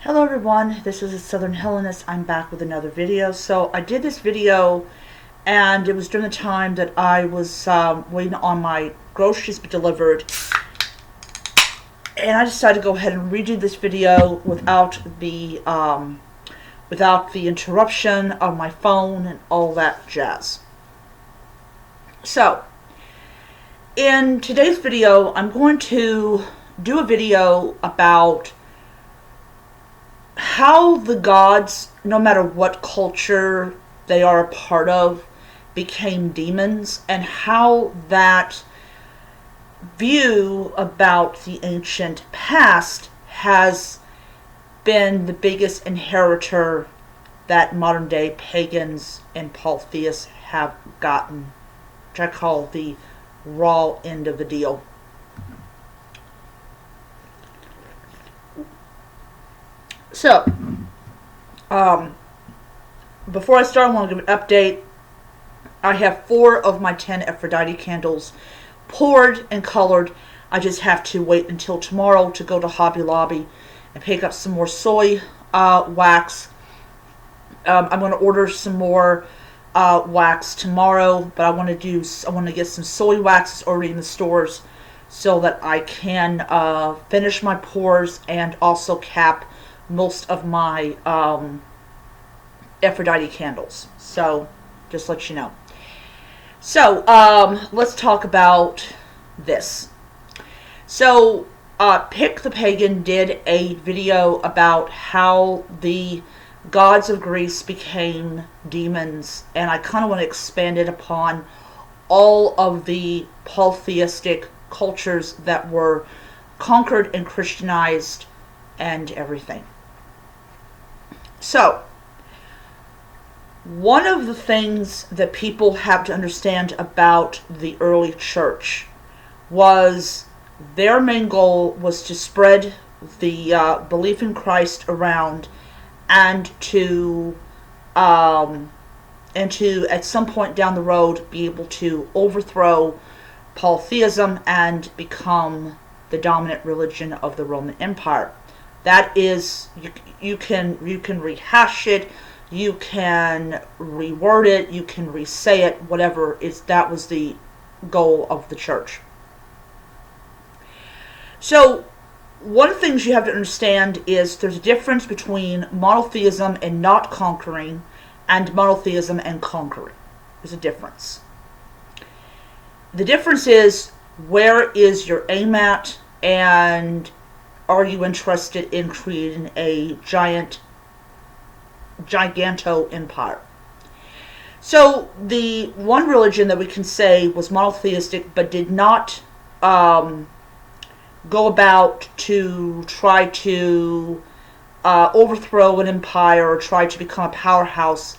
Hello everyone, this is a Southern Hellenist. I'm back with another video. So I did this video and it was during the time that I was waiting on my groceries to be delivered, and I decided to go ahead and redo this video without the interruption of my phone and all that jazz. So in today's video I'm going to do a video about how the gods, no matter what culture they are a part of, became demons, and how that view about the ancient past has been the biggest inheritor that modern day pagans and polytheists have gotten, which I call the raw end of the deal. So, before I start, I want to give an update. I have 4 of my 10 Aphrodite candles poured and colored. I just have to wait until tomorrow to go to Hobby Lobby and pick up some more soy wax. I'm going to order some more wax tomorrow, but I want to get some soy waxes already in the stores so that I can finish my pours and also cap most of my Aphrodite candles. So, just to let you know. So, let's talk about this. So, Pick the Pagan did a video about how the gods of Greece became demons, and I kind of want to expand it upon all of the polytheistic cultures that were conquered and Christianized and everything. So, one of the things that people have to understand about the early church was their main goal was to spread the belief in Christ around, and to at some point down the road be able to overthrow polytheism and become the dominant religion of the Roman Empire. That is, you can rehash it, you can reword it, you can re-say it, whatever. That was the goal of the church. So, one of the things you have to understand is there's a difference between monotheism and not conquering, and monotheism and conquering. There's a difference. The difference is, where is your aim at, and are you interested in creating a giganto empire? So the one religion that we can say was monotheistic but did not go about to try to overthrow an empire or try to become a powerhouse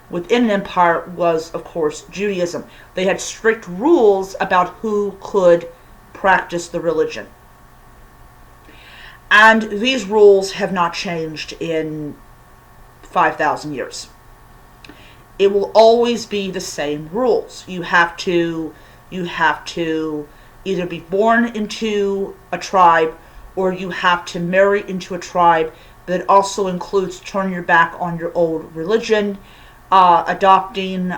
within an empire was, of course, Judaism. They had strict rules about who could practice the religion. And these rules have not changed in 5,000 years. It will always be the same rules. You have to either be born into a tribe, or you have to marry into a tribe. But it also includes turning your back on your old religion, adopting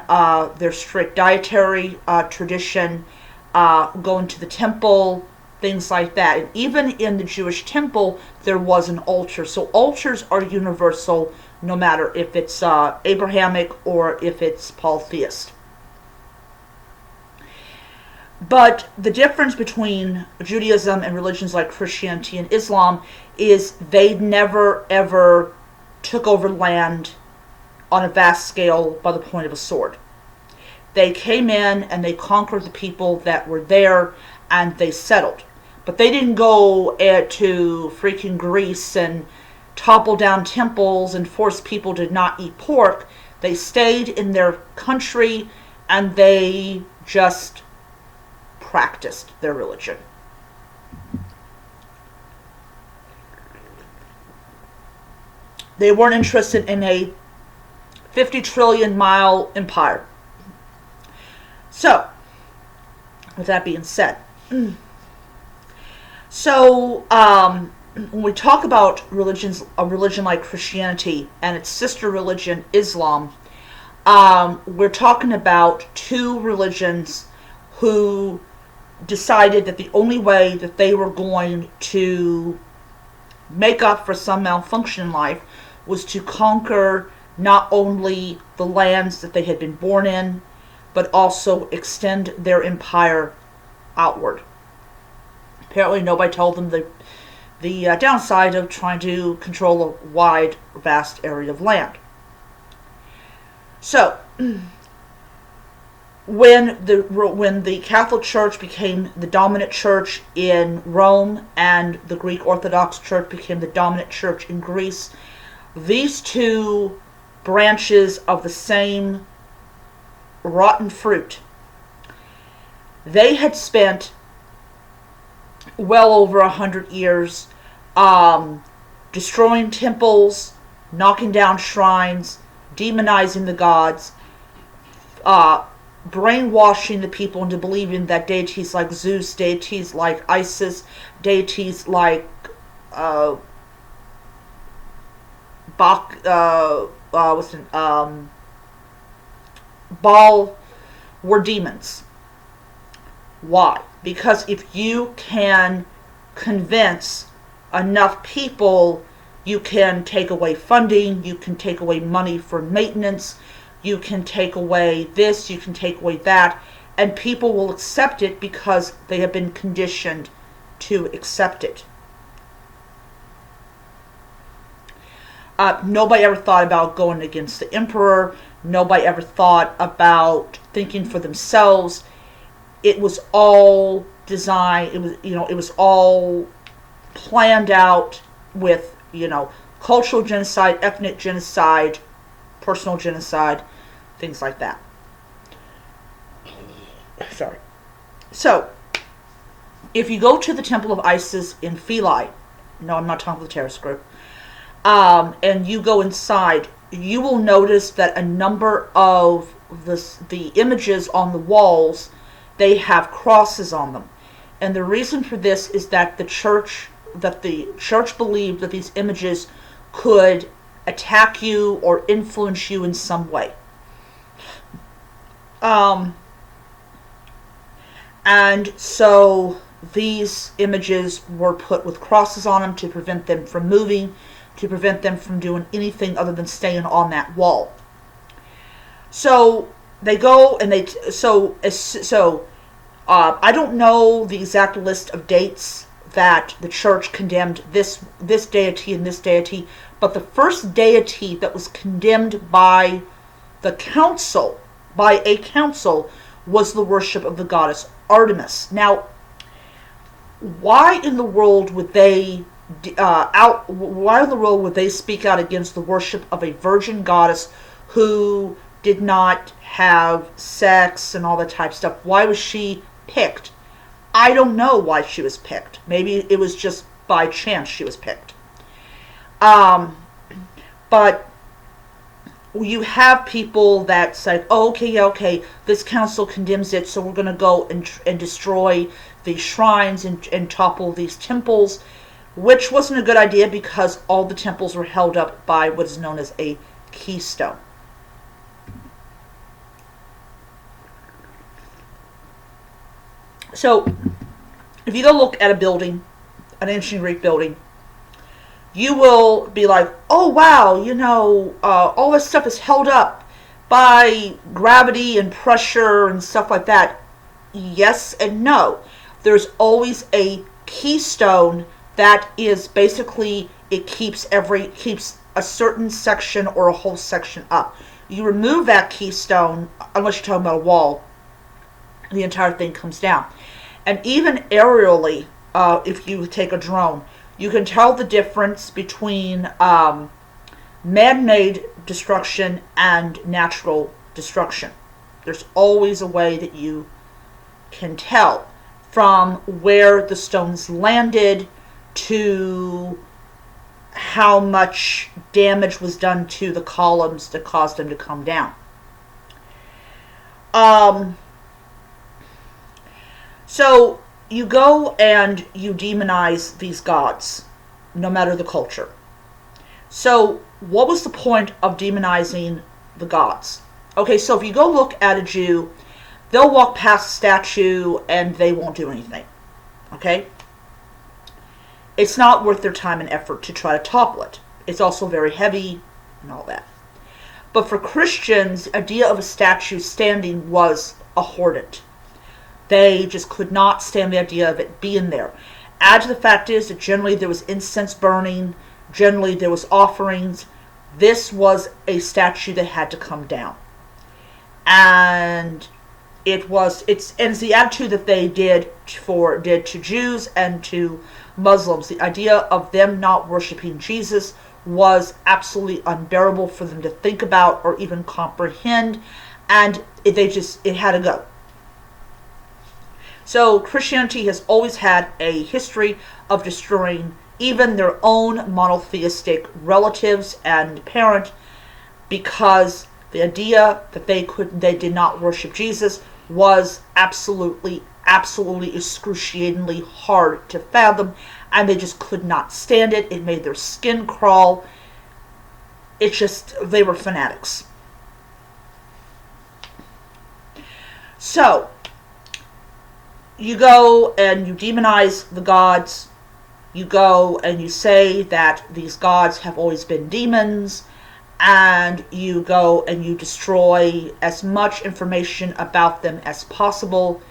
their strict dietary tradition, going to the temple, things like that. And even in the Jewish temple, there was an altar. So altars are universal, no matter if it's Abrahamic or if it's polytheist. But the difference between Judaism and religions like Christianity and Islam is they never ever took over land on a vast scale by the point of a sword. They came in and they conquered the people that were there, and they settled. But they didn't go to freaking Greece and topple down temples and force people to not eat pork. They stayed in their country and they just practiced their religion. They weren't interested in a 50 trillion mile empire. So, with that being said, so when we talk about a religion like Christianity and its sister religion, Islam, we're talking about two religions who decided that the only way that they were going to make up for some malfunction in life was to conquer not only the lands that they had been born in, but also extend their empire outward. Apparently nobody told them the downside of trying to control a wide, vast area of land. So, when the Catholic Church became the dominant church in Rome and the Greek Orthodox Church became the dominant church in Greece, these two branches of the same rotten fruit, they had spent well over 100 years destroying temples, knocking down shrines, demonizing the gods, brainwashing the people into believing that deities like Zeus, deities like Isis, deities like Baal were demons. Why? Because if you can convince enough people, you can take away funding, you can take away money for maintenance, you can take away this, you can take away that, and people will accept it because they have been conditioned to accept it. Nobody ever thought about going against the emperor. Nobody ever thought about thinking for themselves. It was all designed. It was all planned out with, cultural genocide, ethnic genocide, personal genocide, things like that. Sorry. So, if you go to the Temple of Isis in Philae, no, I'm not talking about the terrorist group, and you go inside, you will notice that a number of the images on the walls, they have crosses on them. And the reason for this is that the church believed that these images could attack you or influence you in some way. And so these images were put with crosses on them to prevent them from moving, to prevent them from doing anything other than staying on that wall. So they go and I don't know the exact list of dates that the church condemned this deity and this deity, but the first deity that was condemned by a council, was the worship of the goddess Artemis. Now, why in the world would they speak out against the worship of a virgin goddess who did not have sex and all that type of stuff? Why was she picked? I don't know why she was picked. Maybe it was just by chance she was picked. But you have people that say, oh, okay, this council condemns it, so we're going to go and destroy these shrines and topple these temples, which wasn't a good idea because all the temples were held up by what is known as a keystone. So, if you go look at a building, an ancient Greek building, you will be like, oh wow, all this stuff is held up by gravity and pressure and stuff like that. Yes and no. There's always a keystone that is basically, it keeps a certain section or a whole section up. You remove that keystone, unless you're talking about a wall, the entire thing comes down. And even aerially, if you take a drone, you can tell the difference between man-made destruction and natural destruction. There's always a way that you can tell from where the stones landed to how much damage was done to the columns that caused them to come down. So you go and you demonize these gods. no matter the culture. So what was the point of demonizing the gods? Okay, so if you go look at a Jew, they'll walk past a statue and they won't do anything. Okay? It's not worth their time and effort to try to topple it. It's also very heavy and all that. But for Christians, the idea of a statue standing was abhorrent. They just could not stand the idea of it being there. Add to the fact is that generally there was incense burning, generally there was offerings. This was a statue that had to come down. And it's the attitude that they did to Jews and to Muslims. The idea of them not worshiping Jesus was absolutely unbearable for them to think about or even comprehend, and it had to go. So Christianity has always had a history of destroying even their own monotheistic relatives and parent, because the idea that they did not worship Jesus was absolutely excruciatingly hard to fathom, and they just could not stand it. It made their skin crawl. They were fanatics. So, you go and you demonize the gods. You go and you say that these gods have always been demons, and you go and you destroy as much information about them as possible.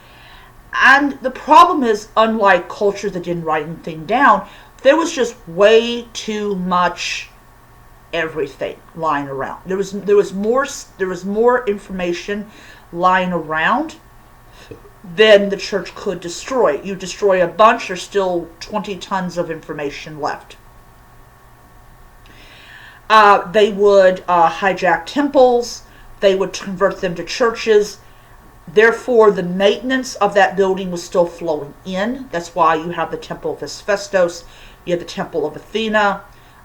And the problem is, unlike cultures that didn't write anything down, there was just way too much everything lying around. There was more information lying around than the church could destroy. You destroy a bunch, there's still 20 tons of information left. They would hijack temples. They would convert them to churches. Therefore, the maintenance of that building was still flowing in. That's why you have the Temple of Hephaestus. You have the Temple of Athena.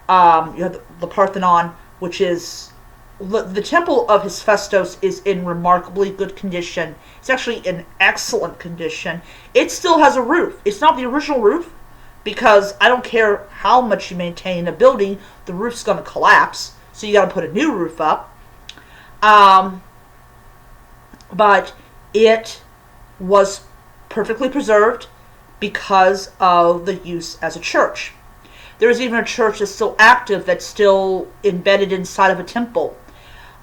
You have the Parthenon, which is... The Temple of Hephaestus is in remarkably good condition. It's actually in excellent condition. It still has a roof. It's not the original roof, because I don't care how much you maintain a building, the roof's going to collapse. So you got to put a new roof up. But it was perfectly preserved because of the use as a church. There is even a church that's still active, that's still embedded inside of a temple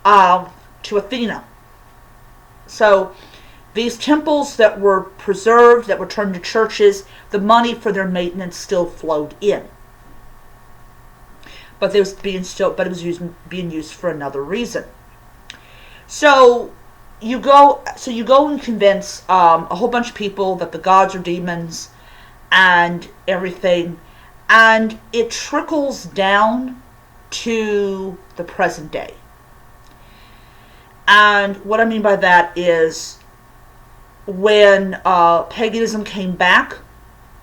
to Athena. So these temples that were preserved, that were turned to churches, the money for their maintenance still flowed in. But it was being used for another reason. So you go and convince a whole bunch of people that the gods are demons and everything, and it trickles down to the present day. And what I mean by that is, when paganism came back,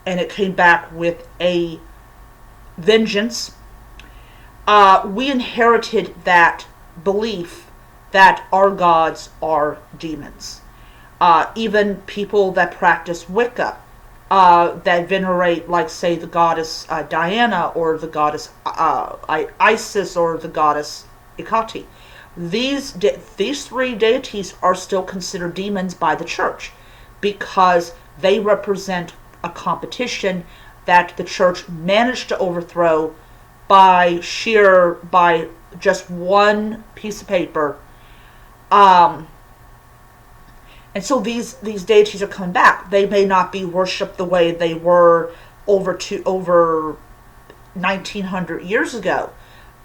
and it came back with a vengeance, we inherited that belief that our gods are demons. Even people that practice Wicca, that venerate, like, say, the goddess Diana, or the goddess Isis, or the goddess Hecate. These three deities are still considered demons by the church, because they represent a competition that the church managed to overthrow by just one piece of paper. And so these deities are coming back. They may not be worshipped the way they were over 1900 years ago,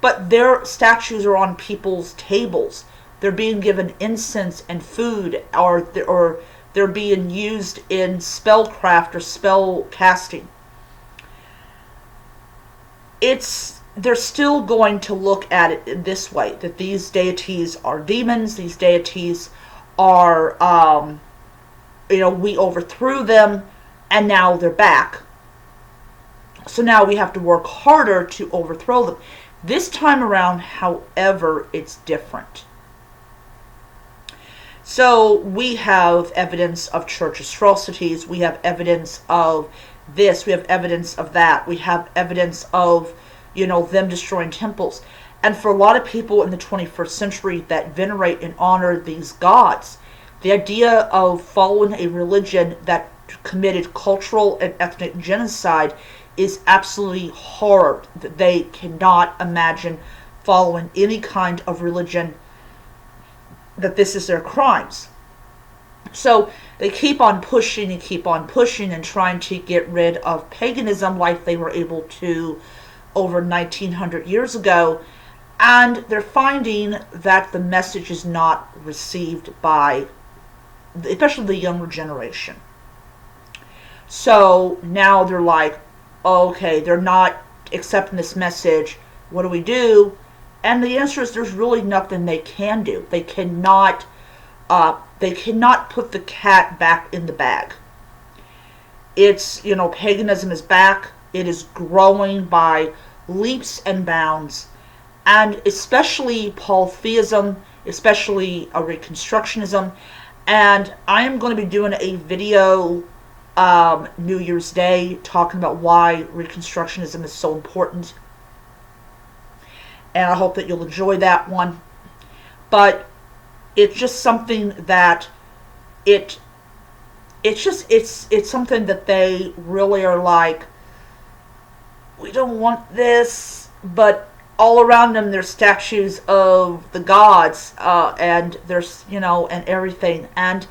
but their statues are on people's tables. They're being given incense and food, or they're being used in spellcraft or spell casting. They're still going to look at it this way, that these deities are demons, these deities are, we overthrew them, and now they're back. So now we have to work harder to overthrow them. This time around, however, it's different. So we have evidence of church atrocities. We have evidence of this, we have evidence of that, we have evidence of, them destroying temples. And for a lot of people in the 21st century that venerate and honor these gods, the idea of following a religion that committed cultural and ethnic genocide is absolutely horror. They cannot imagine following any kind of religion that this is their crimes. So they keep on pushing and keep on pushing and trying to get rid of paganism like they were able to over 1900 years ago. And they're finding that the message is not received by, especially the younger generation. So now they're like, okay, they're not accepting this message. What do we do? And the answer is there's really nothing they can do. They cannot put the cat back in the bag. It's, paganism is back. It is growing by leaps and bounds. And especially polytheism, especially Reconstructionism. And I am going to be doing a video New Year's Day talking about why Reconstructionism is so important. And I hope that you'll enjoy that one. But it's just something that it's something that they really are like, we don't want this, but all around them there's statues of the gods, and there's, and everything, and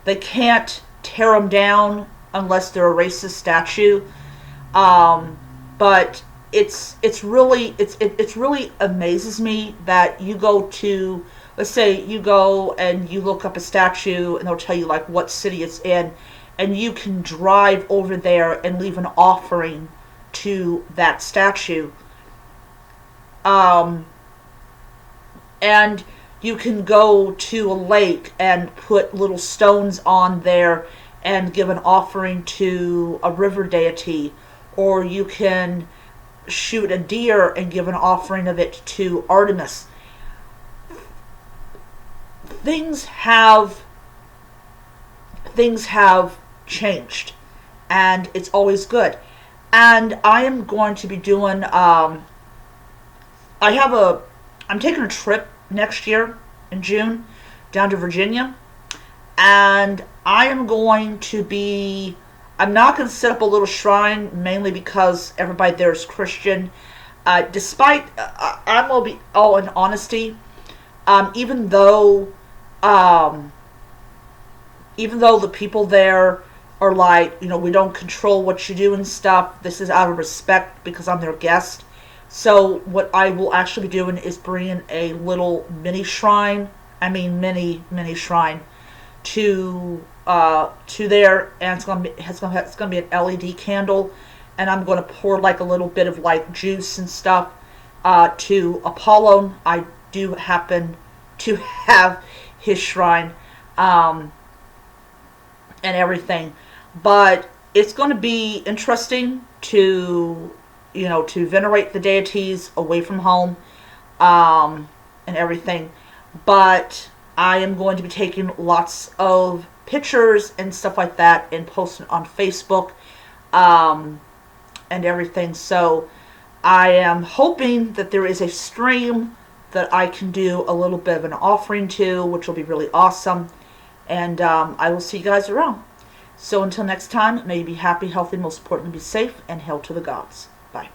they can't tear them down unless they're a racist statue. But it really amazes me that you go to, let's say you go and you look up a statue and they'll tell you like what city it's in, and you can drive over there and leave an offering to that statue. And you can go to a lake and put little stones on there and give an offering to a river deity, or you can shoot a deer and give an offering of it to Artemis. Things have changed, and it's always good. And I am going to be doing, I'm taking a trip next year in June down to Virginia, and I am going to be, I'm not going to set up a little shrine, mainly because everybody there is Christian. Despite, I'm going to be, in honesty, even though the people there are like, we don't control what you do and stuff, this is out of respect because I'm their guest. So what I will actually be doing is bringing a little mini shrine, mini shrine to there, and it's gonna be an LED candle, and I'm gonna pour like a little bit of like juice and stuff to Apollo. I do happen to have his shrine and everything, but it's going to be interesting to venerate the deities away from home and everything. But I am going to be taking lots of pictures and stuff like that and posting on Facebook and everything. So I am hoping that there is a stream that I can do a little bit of an offering to, which will be really awesome. And I will see you guys around. So until next time, may you be happy, healthy, most importantly be safe, and hail to the gods. Bye.